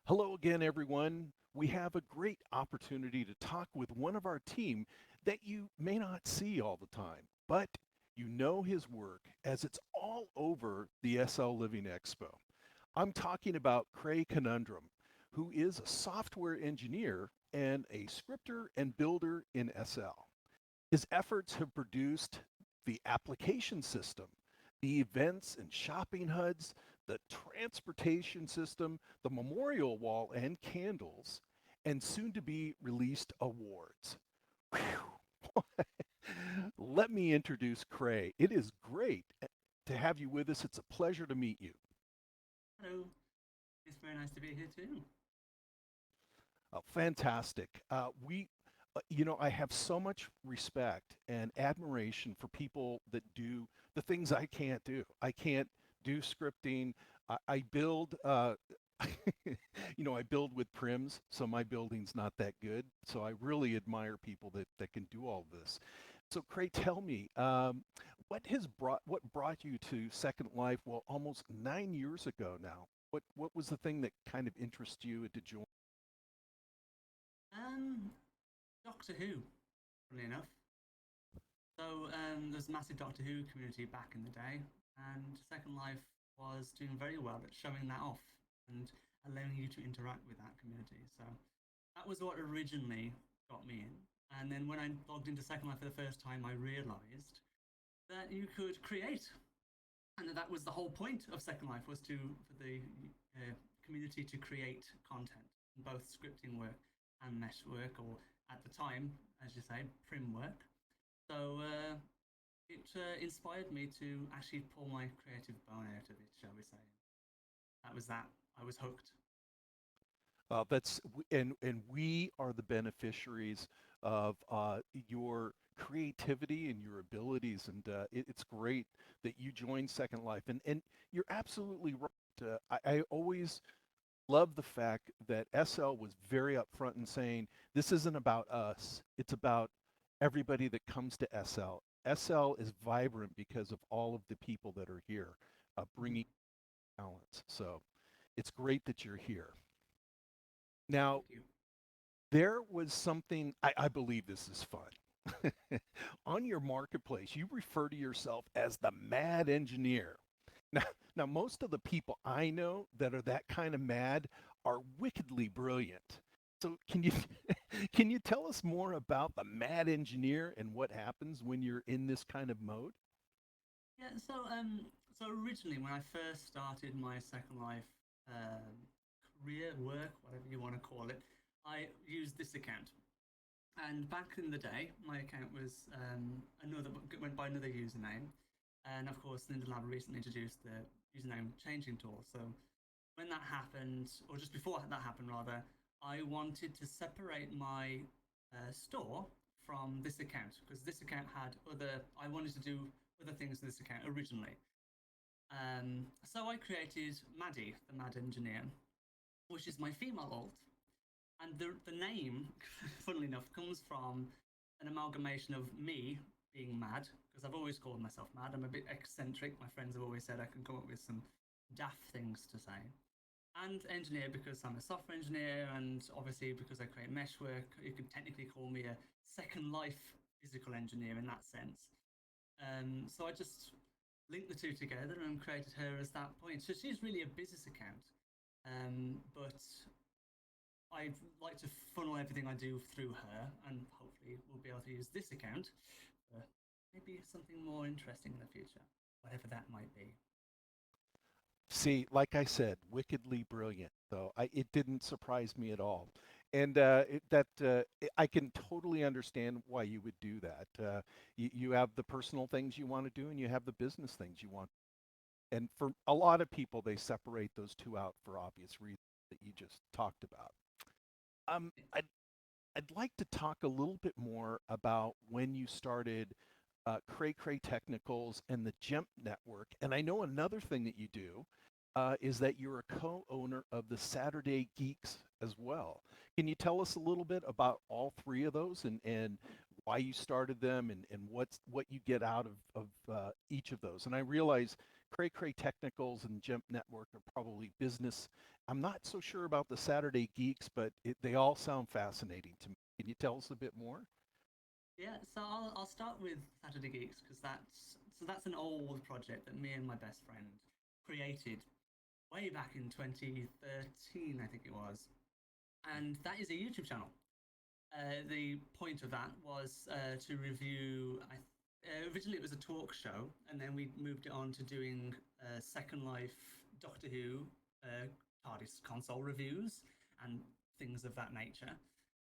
Hello again, everyone. We have a great opportunity to talk with one of our team that you may not see all the time, but you know his work as it's all over the SL Living Expo. I'm talking about Crai Conundrum, who is a software engineer and a scripter and builder in SL. His efforts have produced the application system, the events and shopping HUDs, the transportation system, the memorial wall and candles, and soon to be released awards. Whew. Let me introduce Cray. It is great to have you with us. It's a pleasure to meet you. Hello. It's very nice to be here too. Fantastic. I have so much respect and admiration for people that do the things I can't do. I can't do scripting. I build, I build with prims, so my building's not that good. So I really admire people that can do all this. So, Craig, tell me, what brought you to Second Life? Well, almost 9 years ago now. What was the thing that kind of interested you to join? Um, Doctor Who, funnily enough. There's a massive Doctor Who community back in the day, and Second Life was doing very well at showing that off and allowing you to interact with that community. So that was what originally got me in. And then when I logged into Second Life for the first time, I realised that you could create, and that was the whole point of Second Life was to for the community to create content, both scripting work and mesh work, or at the time, as you say, prim work. So it inspired me to actually pull my creative bone out of it, shall we say? That was that. I was hooked. And we are the beneficiaries of your creativity and your abilities, and it's great that you joined Second Life. And you're absolutely right. I always love the fact that SL was very upfront in saying this isn't about us; it's about everybody that comes to SL. SL is vibrant because of all of the people that are here, Mhm. bringing talents. So it's great that you're here. Now, Thank you. there was something, I believe this is fun. On your marketplace, you refer to yourself as the mad engineer. Now, now, most of the people I know that are that kind of mad are wickedly brilliant. So, can you can you tell us more about the mad engineer and what happens when you're in this kind of mode? So originally, when I first started my Second Life career, work, whatever you want to call it, I used this account. And back in the day, my account was another went by another username, and of course, Ninja Lab recently introduced the username changing tool. So when that happened, or just before that happened, rather, I wanted to separate my store from this account because this account had other. I wanted to do other things with this account originally. So I created Maddie, the Mad Engineer, which is my female alt, and the name, funnily enough, comes from an amalgamation of me being mad, because I've always called myself mad. I'm a bit eccentric. My friends have always said I can come up with some daft things to say. And engineer because I'm a software engineer, and obviously because I create mesh work, you could technically call me a second life physical engineer in that sense. So I just linked the two together and created her as that point. So she's really a business account, but I like to funnel everything I do through her, and hopefully we'll be able to use this account for maybe something more interesting in the future, whatever that might be. See, like I said, wickedly brilliant. So it didn't surprise me at all, and I can totally understand why you would do that. You have the personal things you want to do, and you have the business things you want. And for a lot of people, they separate those two out for obvious reasons that you just talked about. Um, I'd I'd like to talk a little bit more about when you started Cray Cray Technicals and the GEMP network. And I know another thing that you do is that you're a co-owner of the Saturday Geeks as well. Can you tell us a little bit about all three of those and why you started them, and what you get out of each of those. And I realize Cray Technicals and Gem Network are probably business. I'm not so sure about the Saturday Geeks, but they all sound fascinating to me. Can you tell us a bit more? Yeah, so I'll start with Saturday Geeks because that's an old project that me and my best friend created way back in 2013, I think it was, and that is a YouTube channel. The point of that was to review. Originally, it was a talk show, and then we moved it on to doing Second Life, Doctor Who, TARDIS console reviews, and things of that nature.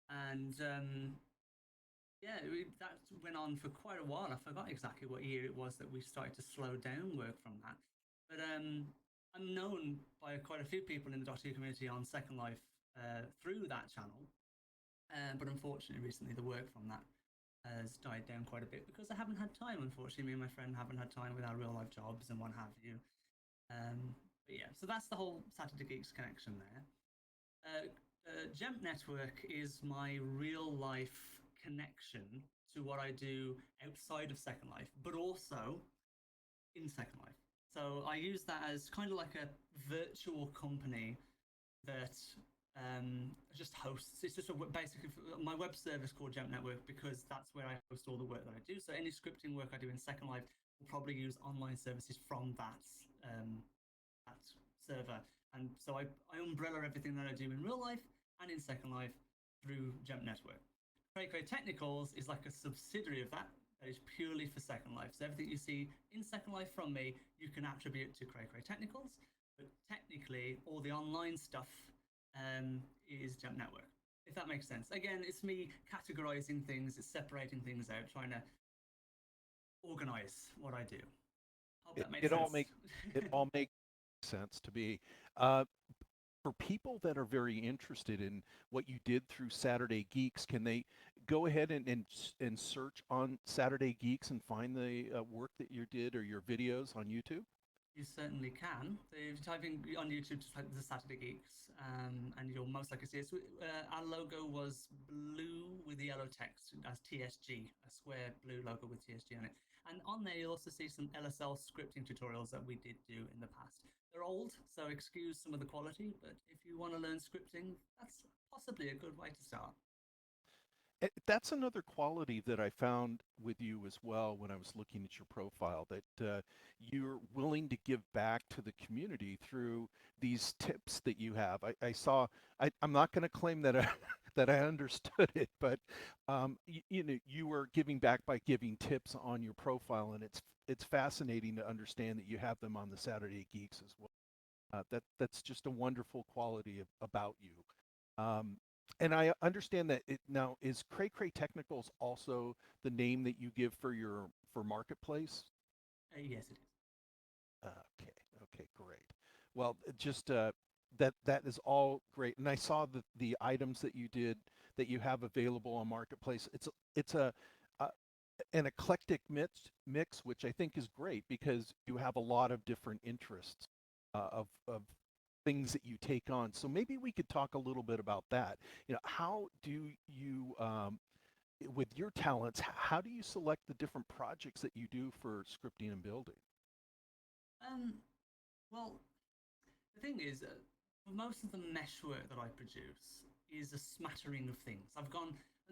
And yeah, that went on for quite a while. I forgot exactly what year it was that we started to slow down work from that. But I'm known by quite a few people in the Doctor Who community on Second Life through that channel. But unfortunately, recently the work from that has died down quite a bit because I haven't had time. Unfortunately, me and my friend haven't had time with our real life jobs and what have you. But yeah, so that's the whole Saturday Geeks connection there. Gem Network is my real life connection to what I do outside of Second Life, but also in Second Life. So I use that as kind of like a virtual company that just hosts. It's just basically my web service called Gem Network because that's where I host all the work that I do. So any scripting work I do in Second Life will probably use online services from that server. And so I umbrella everything that I do in real life and in Second Life through Gem Network. Crai Technicals is like a subsidiary of that that is purely for Second Life. So everything you see in Second Life from me, you can attribute to Crai Technicals, but technically all the online stuff is Gem Network. If that makes sense. Again, it's me categorizing things, it's separating things out, trying to organize what I do. Hope It that made it all sense. make it all makes sense to me. Uh, for people that are very interested in what you did through Saturday Geeks, can they go ahead and search on Saturday Geeks and find the work that you did or your videos on YouTube? You certainly can. If you type in on YouTube, just like the Saturday Geeks, and you'll most likely see it. So, our logo was blue with the yellow text as TSG, a square blue logo with TSG on it. And on there, you'll also see some LSL scripting tutorials that we did do in the past. They're old, so excuse some of the quality, but if you want to learn scripting, that's possibly a good way to start. That's another quality that I found with you as well when I was looking at your profile, that you're willing to give back to the community through these tips that you have. I saw, I'm not going to claim that I, that I understood it, but you know, you were giving back by giving tips on your profile, and it's fascinating to understand that you have them on the Saturday Geeks as well. That's just a wonderful quality about you. Um, and I understand that it now is Cray Technicals also the name that you give for your for marketplace. Yes, it is. Okay, okay, great. Well, just that is all great. And I saw the items that you did that you have available on marketplace. It's a an eclectic mix, which I think is great because you have a lot of different interests of things that you take on. So maybe we could talk a little bit about that. You know, how do you, with your talents, how do you select the different projects that you do for scripting and building? Um, well, the thing is, most of the mesh work that I produce is a smattering of things.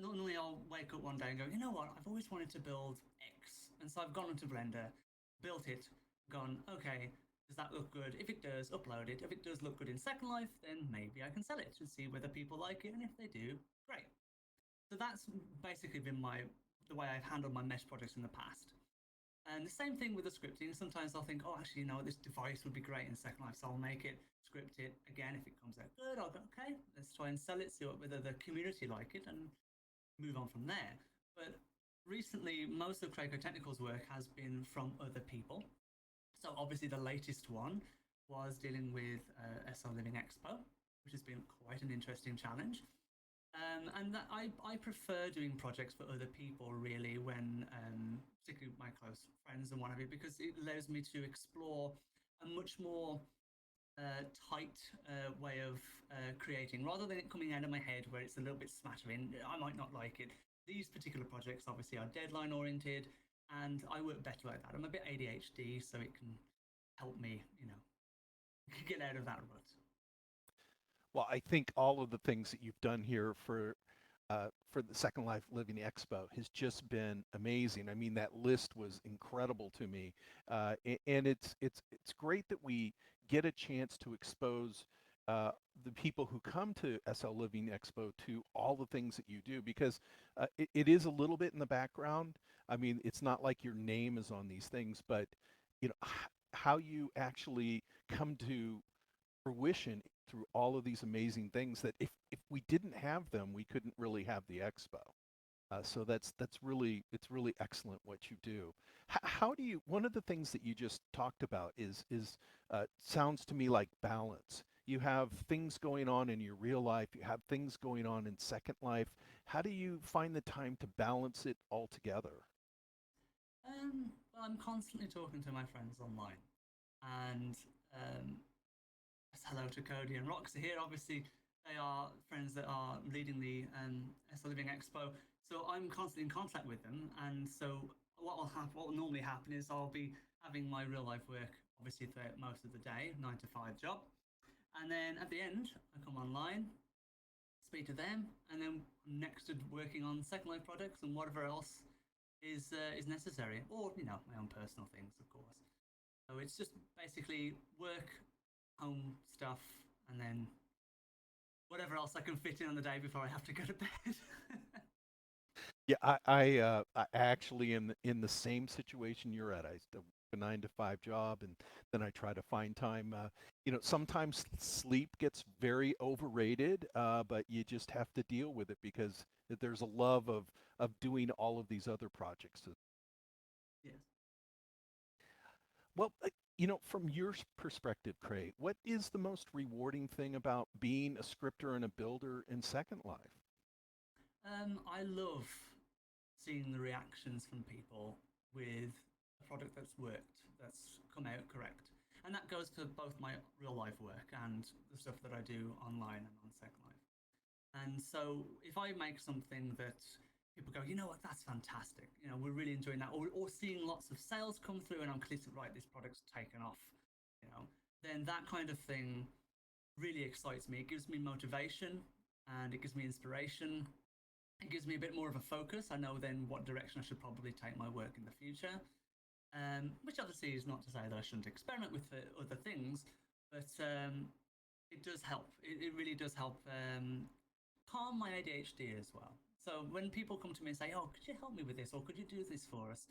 Normally I'll wake up one day and go, you know what, I've always wanted to build X. And so I've gone into Blender, built it, gone, okay, does that look good? If it does, upload it. If it does look good in Second Life, then maybe I can sell it and see whether people like it. And if they do, great. So that's basically been the way I've handled my mesh projects in the past. And the same thing with the scripting. Sometimes I'll think, oh, actually, you know, this device would be great in Second Life, so I'll make it, script it. Again, if it comes out good, I'll go, okay, let's try and sell it, see whether the community like it, and move on from there. But recently, most of Craig Technical's work has been from other people. So obviously, the latest one was dealing with SL Living Expo, which has been quite an interesting challenge. And that I prefer doing projects for other people really when particularly my close friends and what have you because it allows me to explore a much more tight way of creating rather than it coming out of my head where it's a little bit smattering. I might not like it. these particular projects obviously are deadline oriented, and I work better like that. I'm a bit ADHD, so it can help me, get out of that rut. Well, I think all of the things that you've done here for the Second Life Living Expo has just been amazing. I mean, that list was incredible to me, and it's great that we get a chance to expose uh, the people who come to SL Living Expo to all the things that you do because it is a little bit in the background. I mean, it's not like your name is on these things, but how you actually come to fruition through all of these amazing things that if we didn't have them, we couldn't really have the expo. So that's really it's really excellent what you do. How do you? One of the things that you just talked about is sounds to me like balance. You have things going on in your real life. You have things going on in Second Life. How do you find the time to balance it all together? Well, I'm constantly talking to my friends online, and um, hello to Cody and Roxy here. Obviously, they are friends that are leading the SL Living Expo, so I'm constantly in contact with them. And so, what will normally happen is I'll be having my real life work, obviously, throughout most of the day, 9 to 5 job, and then at the end, I come online, speak to them, and then I'm next to working on Second Life products and whatever else is necessary, or my own personal things, of course. So it's just basically work, home stuff, and then whatever else I can fit in on the day before I have to go to bed. Yeah, I actually am in the same situation you're at. I still work a 9 to 5 job, and then I try to find time. Sometimes sleep gets very overrated, but you just have to deal with it because there's a love of doing all of these other projects. Yes. Well, from your perspective, Craig, what is the most rewarding thing about being a scripter and a builder in Second Life? I love seeing the reactions from people with a product that's worked, that's come out correct. And that goes for both my real life work and the stuff that I do online and on Second Life. And so if I make something that people go, you know what, that's fantastic, we're really enjoying that, or seeing lots of sales come through and I'm clear to right, this product's taken off, you know, then that kind of thing really excites me. It gives me motivation and it gives me inspiration. It gives me a bit more of a focus. I know then what direction I should probably take my work in the future. Which obviously is not to say that I shouldn't experiment with other things, but it does help. It really does help calm my ADHD as well. So when people come to me and say, "Oh, could you help me with this?" or "Could you do this for us?"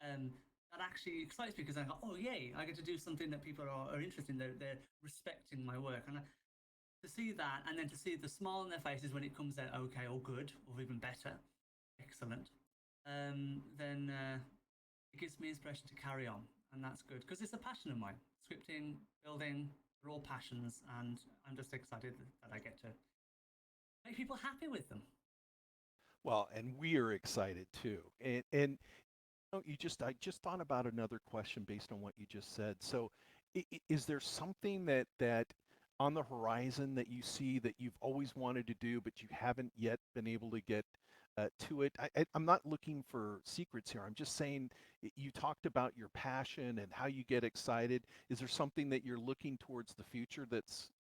Um, that actually excites me because I go, "Oh, yay! I get to do something that people are interested in. They're respecting my work." And to see that, and then to see the smile on their faces when it comes out okay or good or even better, excellent, then it gives me inspiration to carry on, and that's good because it's a passion of mine. Scripting, building, they're all passions, and I'm just excited that I get to make people happy with them. Well, and we are excited too. And you just I just thought about another question based on what you just said. So, is there something that on the horizon that you see that you've always wanted to do but you haven't yet been able to get to it? I'm not looking for secrets here. I'm just saying you talked about your passion and how you get excited. Is there something that you're looking towards the future that's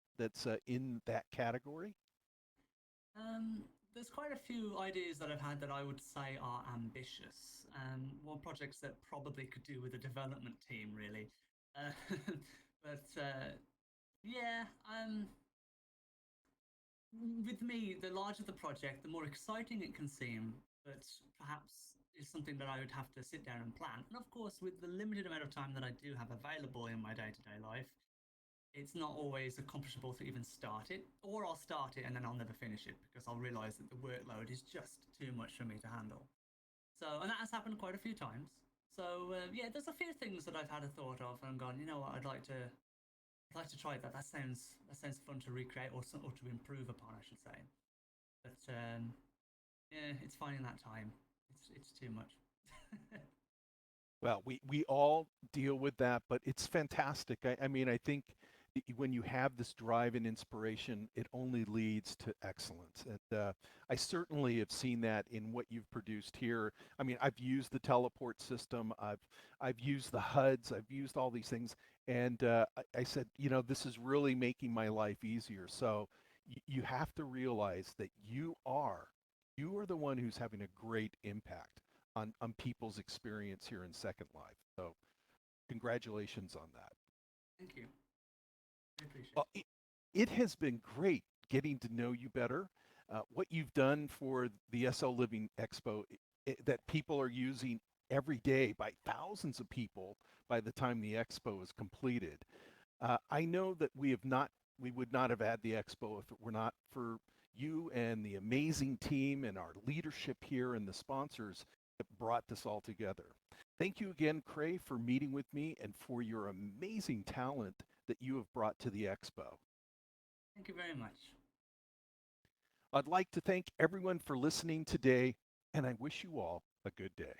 in that category? There's quite a few ideas that I've had that I would say are ambitious. More projects that probably could do with a development team, really. Uh, but yeah, with me, the larger the project, the more exciting it can seem, but perhaps is something that I would have to sit down and plan. And of course, with the limited amount of time that I do have available in my day to day life, it's not always accomplishable to even start it, or I'll start it and then I'll never finish it because I'll realize that the workload is just too much for me to handle. So, and that has happened quite a few times. So, yeah, there's a few things that I've had a thought of and gone, you know what, I'd like to try that. That sounds fun to recreate or to improve upon, I should say. But yeah, it's finding that time. It's too much. Well, we all deal with that, but it's fantastic. I mean, I think when you have this drive and inspiration, it only leads to excellence. And I certainly have seen that in what you've produced here. I mean, I've used the teleport system, I've used the HUDs, I've used all these things, and I said, this is really making my life easier. So you have to realize that you are the one who's having a great impact on people's experience here in Second Life. So congratulations on that. Thank you. I appreciate Well, it has been great getting to know you better. What you've done for the SL Living Expo that people are using every day by thousands of people by the time the expo is completed. I know that we would not have had the expo if it were not for you and the amazing team and our leadership here and the sponsors that brought this all together. Thank you again, Cray, for meeting with me and for your amazing talent that you have brought to the expo. Thank you very much. I'd like to thank everyone for listening today, and I wish you all a good day.